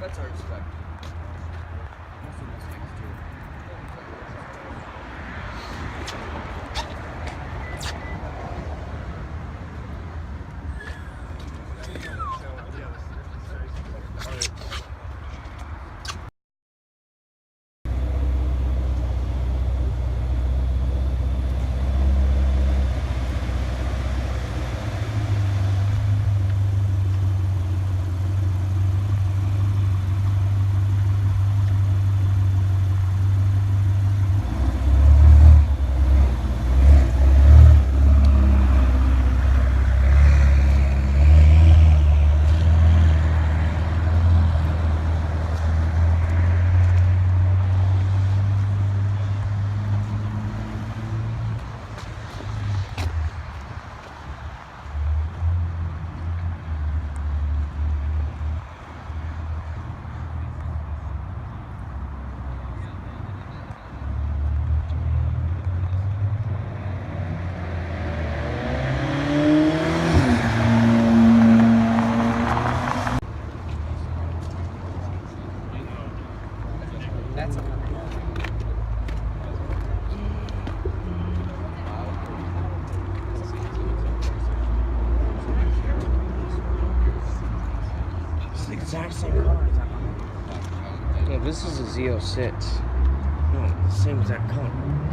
That's our respect. That's a It's the exact same color as that one. No, this is a Z06. No, the same exact color.